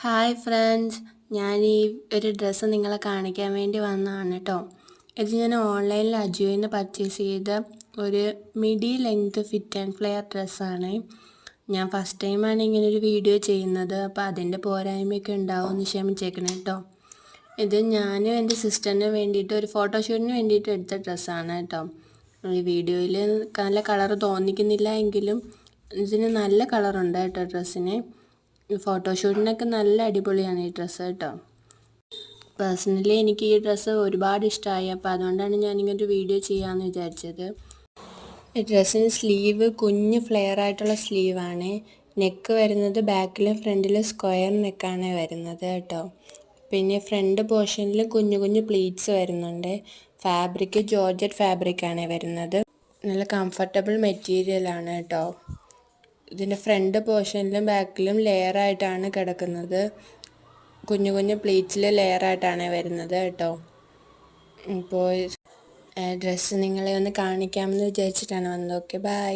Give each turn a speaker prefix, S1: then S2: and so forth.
S1: Hi friends, ഞാൻ ഈ ഒരു ഡ്രസ്സ് നിങ്ങളെ കാണിക്കാൻ വേണ്ടി വന്നതാണ് കേട്ടോ. ഇത് ഞാൻ ഓൺലൈനിൽ അജിയോയിൽ നിന്ന് പർച്ചേസ് ചെയ്ത ഒരു midi length fit and flare ഡ്രസ്സാണ്. ഞാൻ ഫസ്റ്റ് ടൈമാണ് ഇങ്ങനൊരു വീഡിയോ ചെയ്യുന്നത്, അപ്പോൾ അതിൻ്റെ പോരായ്മയൊക്കെ ഉണ്ടാവുമെന്ന് ക്ഷമിച്ചേക്കണം കേട്ടോ. ഇത് ഞാനും എൻ്റെ സിസ്റ്ററിന് വേണ്ടിയിട്ട് ഒരു ഫോട്ടോഷൂട്ടിന് വേണ്ടിയിട്ട് എടുത്ത ഡ്രസ്സാണ് കേട്ടോ. ഈ വീഡിയോയിൽ നല്ല കളർ തോന്നിക്കുന്നില്ല എങ്കിലും ഇതിന് നല്ല കളറുണ്ട് കേട്ടോ ഡ്രസ്സിന്. ഫോട്ടോഷൂട്ടിനൊക്കെ നല്ല അടിപൊളിയാണ് ഈ ഡ്രസ്സ് കേട്ടോ. പേഴ്സണലി എനിക്ക് ഈ ഡ്രസ്സ് ഒരുപാട് ഇഷ്ടമായി, അപ്പോൾ അതുകൊണ്ടാണ് ഞാനിങ്ങനൊരു വീഡിയോ ചെയ്യാമെന്ന് വിചാരിച്ചത്. ഈ ഡ്രസ്സിന് സ്ലീവ് കുഞ്ഞ് ഫ്ലെയർ ആയിട്ടുള്ള സ്ലീവാണ്. നെക്ക് വരുന്നത് ബാക്കിലും ഫ്രണ്ടിലും സ്ക്വയർ നെക്കാണ് വരുന്നത് കേട്ടോ. പിന്നെ ഫ്രണ്ട് പോർഷനിൽ കുഞ്ഞു കുഞ്ഞു പ്ലീറ്റ്സ് വരുന്നുണ്ട്. ഫാബ്രിക് ജോർജറ്റ് ഫാബ്രിക്കാണ് വരുന്നത്. നല്ല കംഫർട്ടബിൾ മെറ്റീരിയലാണ് കേട്ടോ. ഇതിൻ്റെ ഫ്രണ്ട് പോർഷനിലും ബാക്കിലും ലെയറായിട്ടാണ് കിടക്കുന്നത്. കുഞ്ഞു കുഞ്ഞു പ്ലീറ്റ്സിൽ ലെയറായിട്ടാണ് വരുന്നത് കേട്ടോ. ഇപ്പോൾ ഡ്രസ്സ് നിങ്ങളെ ഒന്ന് കാണിക്കാമെന്ന് വിചാരിച്ചിട്ടാണ് വന്നത്. Okay, by.